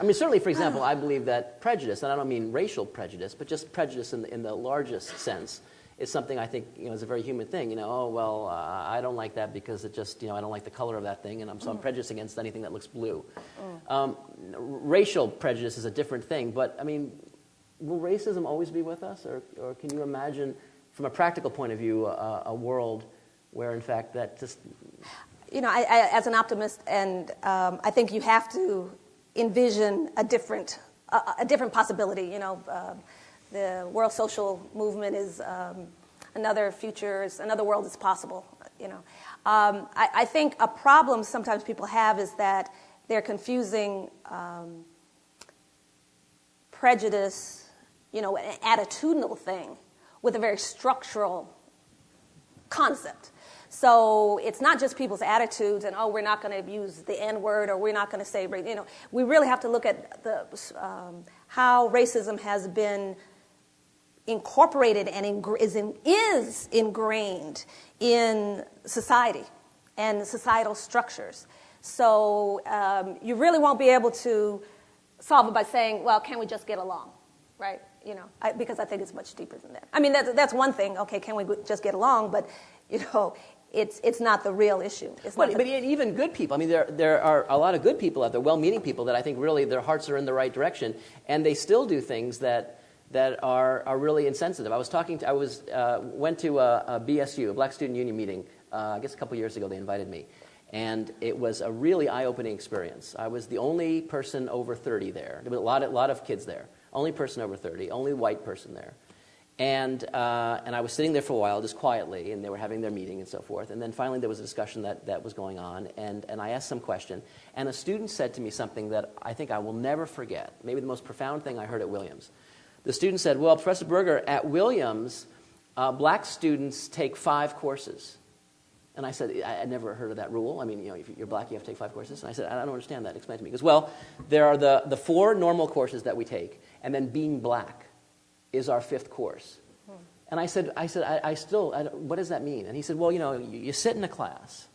I mean, certainly, for example, I believe that prejudice, and I don't mean racial prejudice, but just prejudice in the largest sense, is something I think is a very human thing. Oh well, I don't like that because it just I don't like the color of that thing, and I'm prejudiced against anything that looks blue. Racial prejudice is a different thing, but I mean, will racism always be with us, or can you imagine, from a practical point of view, a world where in fact that just I as an optimist, and I think you have to envision a different possibility. The World Social Movement is another world is possible. I think a problem sometimes people have is that they're confusing prejudice, an attitudinal thing, with a very structural concept. So it's not just people's attitudes and, we're not going to use the N-word, or we're not going to say, we really have to look at how racism has been incorporated and is ingrained in society and societal structures. So you really won't be able to solve it by saying, well, can we just get along, right? Because I think it's much deeper than that. I mean, that's one thing. Okay, can we just get along? But it's not the real issue. But even good people. I mean, there are a lot of good people out there, well-meaning people that I think really their hearts are in the right direction, and they still do things that are really insensitive. I went to a BSU, a Black Student Union meeting. I guess a couple years ago they invited me, and it was a really eye-opening experience. I was the only person over 30 there. There were a lot of kids there. Only person over 30, only white person there. And I was sitting there for a while, just quietly, and they were having their meeting and so forth. And then finally there was a discussion that was going on, and I asked some question. And a student said to me something that I think I will never forget, maybe the most profound thing I heard at Williams. The student said, well, Professor Berger, at Williams, black students take 5 courses. And I said, I had never heard of that rule. I mean, if you're black, you have to take 5 courses. And I said, I don't understand that. Explain to me. He goes, well, there are the 4 normal courses that we take, and then being black is our 5th course. And I said, what does that mean? And he said, well, you sit in a class,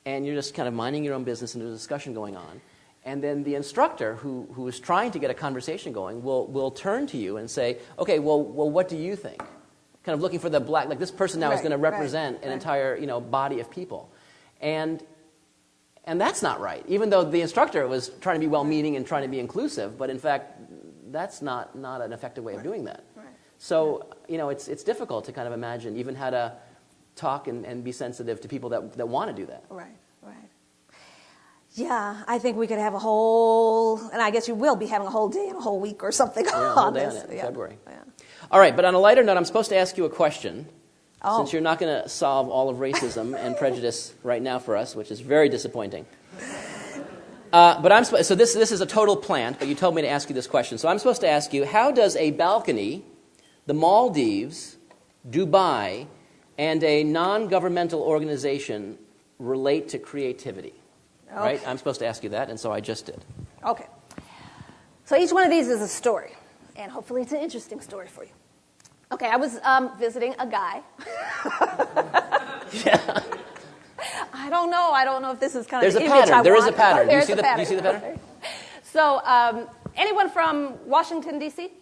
and you're just kind of minding your own business, and there's a discussion going on. And then the instructor, who is trying to get a conversation going, will turn to you and say, okay, well, what do you think? Kind of looking for the black, like this person now is going to represent an entire body of people. And that's not right, even though the instructor was trying to be well-meaning and trying to be inclusive, but in fact, that's not an effective way of doing that. Right. So, it's difficult to kind of imagine even how to talk and be sensitive to people that want to do that. Right. Yeah, I think we could have a whole, and I guess you will be having a whole day and a whole week or something on this. On it in February. Yeah. All right, but on a lighter note, I'm supposed to ask you a question, since you're not going to solve all of racism and prejudice right now for us, which is very disappointing. So this is a total plant, but you told me to ask you this question. So I'm supposed to ask you, how does a balcony, the Maldives, Dubai, and a non-governmental organization relate to creativity? Okay. Right? I'm supposed to ask you that, and so I just did. Okay. So each one of these is a story, and hopefully it's an interesting story for you. Okay, I was visiting a guy. Yeah. I don't know if this is kind of the image I want. There is a pattern. Do you see the pattern? So, anyone from Washington, D.C.?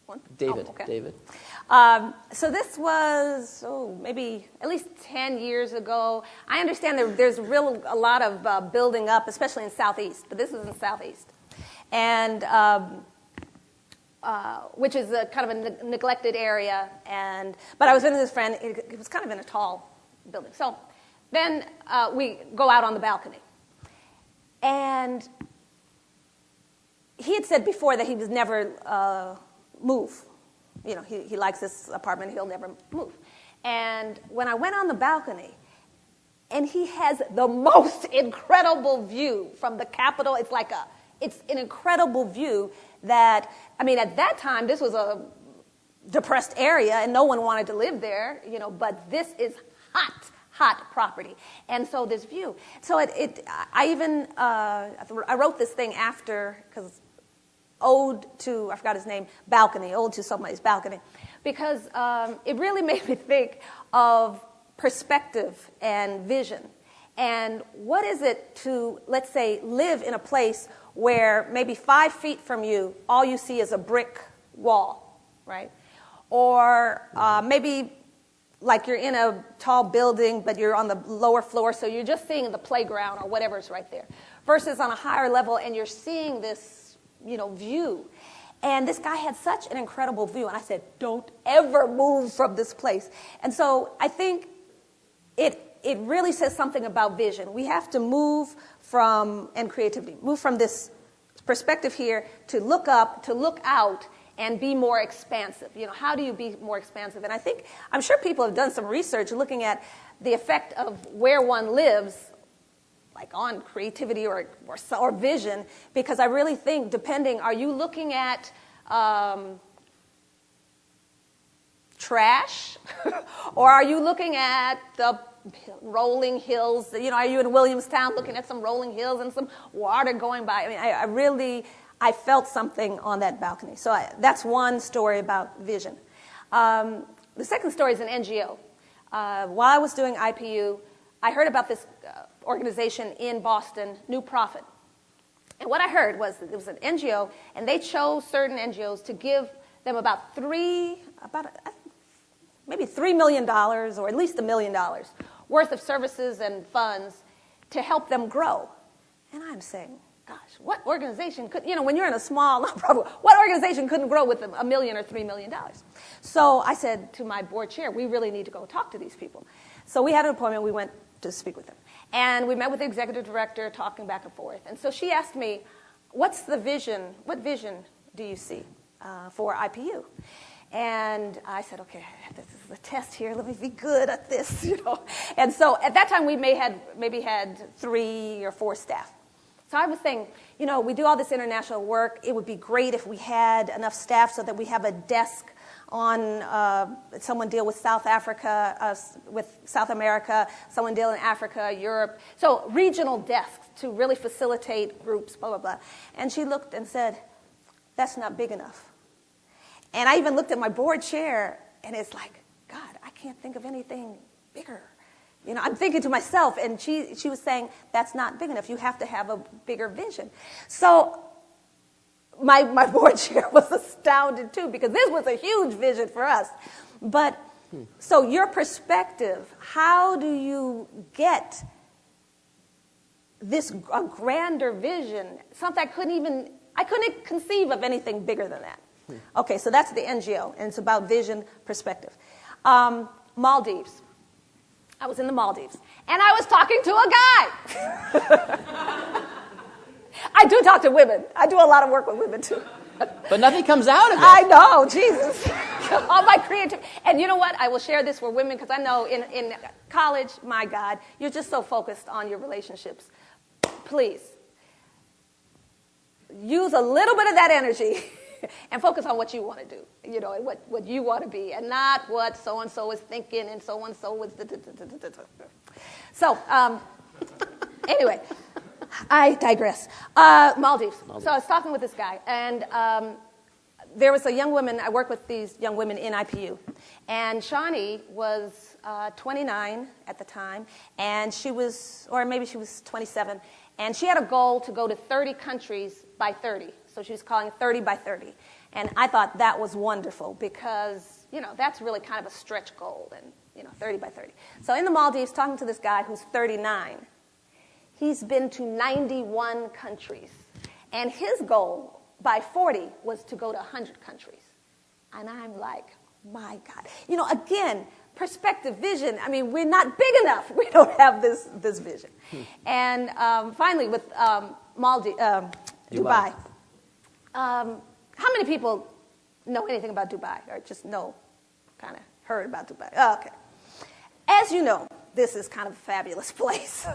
One? David. Oh, okay. David. So this was, maybe at least 10 years ago. I understand there's a lot of building up, especially in Southeast, but this is in Southeast. And which is a kind of a neglected area. But I was with this friend. It was kind of in a tall building. So then we go out on the balcony. And he had said before that he was never move. He likes this apartment. He'll never move. And when I went on the balcony, and he has the most incredible view from the Capitol. It's an incredible view that, at that time, this was a depressed area, and no one wanted to live there, but this is hot property. And so this view. So I wrote this thing after, because ode to, I forgot his name, balcony, ode to somebody's balcony, because it really made me think of perspective and vision. And what is it to, let's say, live in a place where maybe 5 feet from you, all you see is a brick wall, right? or maybe like you're in a tall building, but you're on the lower floor, so you're just seeing the playground or whatever's right there, versus on a higher level, and you're seeing this, view. And this guy had such an incredible view, and I said, don't ever move from this place. And so I think it really says something about vision. We have to move from, and creativity, move from this perspective here to look up, to look out, and be more expansive. How do you be more expansive? And I'm sure people have done some research looking at the effect of where one lives, like on creativity or vision, because I really think are you looking at trash, or are you looking at the rolling hills? Are you in Williamstown looking at some rolling hills and some water going by? I mean, I felt something on that balcony. So that's one story about vision. The second story is an NGO. While I was doing IPU, I heard about this organization in Boston, New Profit. And what I heard was that it was an NGO, and they chose certain NGOs to give them maybe $3 million, or at least $1 million worth of services and funds to help them grow. And I'm saying, gosh, what organization could, when you're in a small nonprofit, what organization couldn't grow with $1 million or $3 million? So I said to my board chair, we really need to go talk to these people. So we had an appointment. We went to speak with them. And we met with the executive director, talking back and forth. And so she asked me, what's the vision? What vision do you see for IPU? And I said, okay, this is a test here. Let me be good at this, And so at that time, we maybe had 3 or 4 staff. So I was saying, we do all this international work. It would be great if we had enough staff so that we have a desk on someone deal with South Africa, with South America, someone deal in Africa, Europe. So regional desks to really facilitate groups, blah, blah, blah. And she looked and said, that's not big enough. And I even looked at my board chair, and it's like, God, I can't think of anything bigger. I'm thinking to myself, and she was saying, that's not big enough. You have to have a bigger vision. So my board chair was astounded, too, because this was a huge vision for us. But so your perspective, how do you get this a grander vision? Something I couldn't conceive of anything bigger than that. Okay, so that's the NGO, and it's about vision perspective. Maldives. I was in the Maldives, and I was talking to a guy. I do talk to women. I do a lot of work with women, too. But nothing comes out of it. I know, Jesus. All my creativity. And you know what? I will share this with women, because I know in college, my God, you're just so focused on your relationships. Please, use a little bit of that energy and focus on what you want to do, and what you want to be, and not what so-and-so is thinking and so-and-so is... So, anyway, I digress. Maldives. So I was talking with this guy, and there was a young woman. I work with these young women in IPU, and Shawnee was 29 at the time, and she was 27, and she had a goal to go to 30 countries by 30. So she was calling it 30 by 30. And I thought that was wonderful because, that's really kind of a stretch goal, and, 30 by 30. So in the Maldives, talking to this guy who's 39, he's been to 91 countries. And his goal by 40 was to go to 100 countries. And I'm like, my God. Again, perspective, vision. I mean, we're not big enough. We don't have this vision. And finally, with Dubai. How many people know anything about Dubai, or just kind of heard about Dubai? Oh, okay. As you know, this is kind of a fabulous place.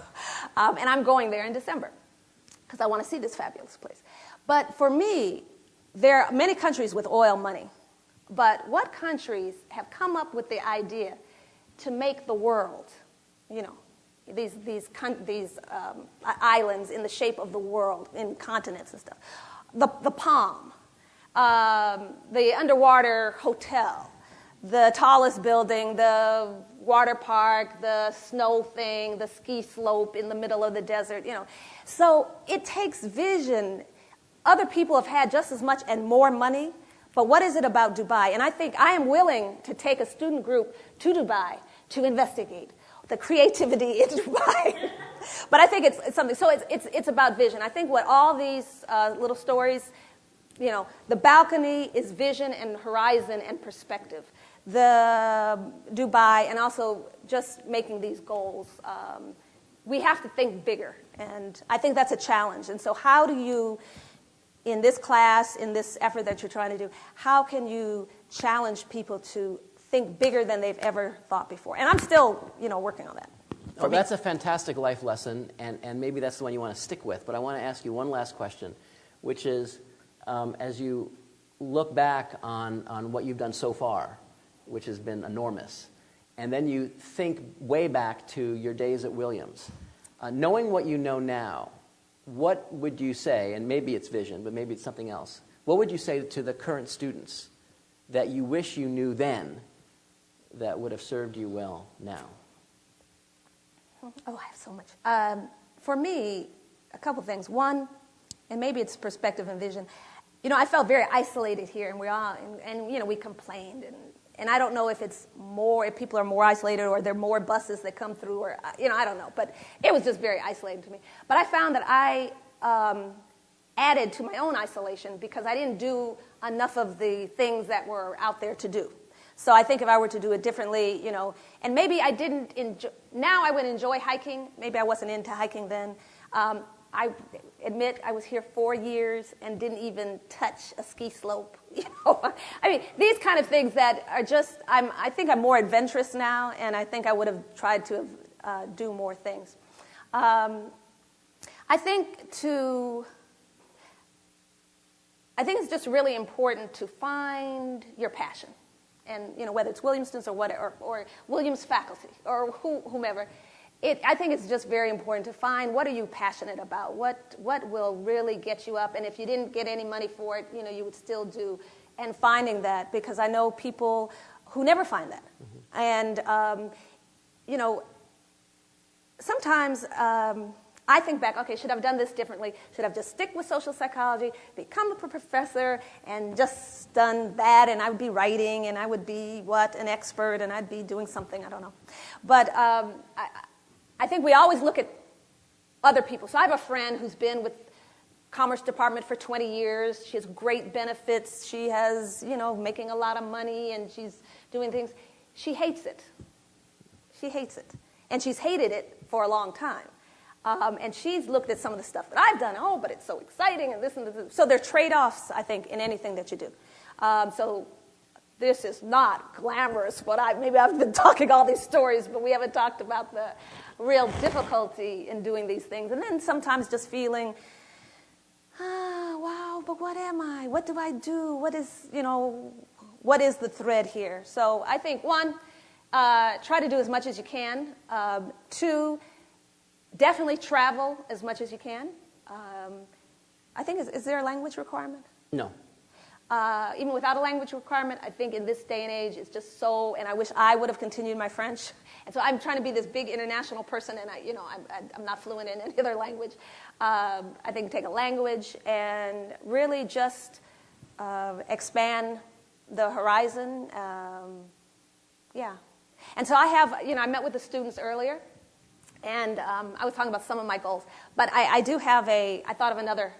And I'm going there in December because I want to see this fabulous place. But for me, there are many countries with oil money. But what countries have come up with the idea to make the world, these islands in the shape of the world, in continents and stuff? The Palm, the underwater hotel, the tallest building, the water park, the snow thing, the ski slope in the middle of the desert, So it takes vision. Other people have had just as much and more money, But what is it about Dubai? And I think I am willing to take a student group to Dubai to investigate the creativity in Dubai. But I think it's something. So it's about vision. I think what all these little stories, the balcony is vision and horizon and perspective. The Dubai, and also just making these goals. We have to think bigger, and I think that's a challenge. And so how do you, in this class, in this effort that you're trying to do, how can you challenge people to think bigger than they've ever thought before? And I'm still, working on that. Oh, that's a fantastic life lesson, and maybe that's the one you want to stick with. But I want to ask you one last question, which is, as you look back on what you've done so far, which has been enormous, and then you think way back to your days at Williams. Knowing what you know now, what would you say, and maybe it's vision, but maybe it's something else, what would you say to the current students that you wish you knew then that would have served you well now? Oh, I have so much. For me, a couple things. One, and maybe it's perspective and vision. I felt very isolated here, and we complained, and I don't know if if people are more isolated or there are more buses that come through, or, I don't know. But it was just very isolating to me. But I found that I added to my own isolation because I didn't do enough of the things that were out there to do. So I think if I were to do it differently, and maybe I didn't enjoy, now I would enjoy hiking. Maybe I wasn't into hiking then. I admit I was here 4 years and didn't even touch a ski slope. I mean, these kind of things that are just, I think I'm more adventurous now, and I think I would have tried to do more things. I think it's just really important to find your passion. And, whether it's Williams students or whatever, or Williams faculty, or whomever, I think it's just very important to find what are you passionate about, what will really get you up, and if you didn't get any money for it, you would still do, and finding that, because I know people who never find that. Mm-hmm. And, sometimes I think back, okay, should I have done this differently? Should I have just stick with social psychology, become a professor, and just done that, and I would be writing, and I would be, an expert, and I'd be doing something, I don't know. But I think we always look at other people. So I have a friend who's been with Commerce Department for 20 years. She has great benefits. She has, making a lot of money, and she's doing things. She hates it. She hates it. And she's hated it for a long time. And she's looked at some of the stuff that I've done. Oh, but it's so exciting, and this and this. So there are trade-offs, I think, in anything that you do. So this is not glamorous. Maybe I've been talking all these stories, but we haven't talked about the real difficulty in doing these things. And then sometimes just feeling, wow, but what am I? What do I do? What is the thread here? So I think, one, try to do as much as you can. Two, definitely travel as much as you can. I think, is there a language requirement? No. Even without a language requirement, I think in this day and age, it's just so, and I wish I would have continued my French. And so I'm trying to be this big international person, and I'm not fluent in any other language. I think take a language and really just expand the horizon. And so I have, I met with the students earlier, and I was talking about some of my goals. But I do have I thought of another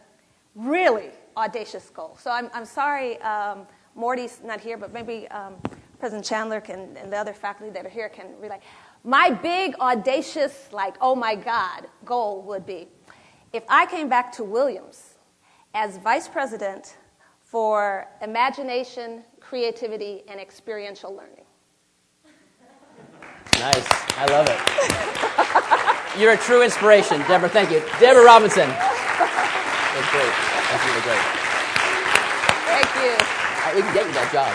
really audacious goal. So I'm sorry Morty's not here, but maybe President Chandler and the other faculty that are here can relay. My big, audacious, oh my God, goal would be if I came back to Williams as vice president for imagination, creativity, and experiential learning. Nice. I love it. You're a true inspiration, Deborah. Thank you. Deborah Robinson. That's great. That's really great. Thank you. We can get you that job.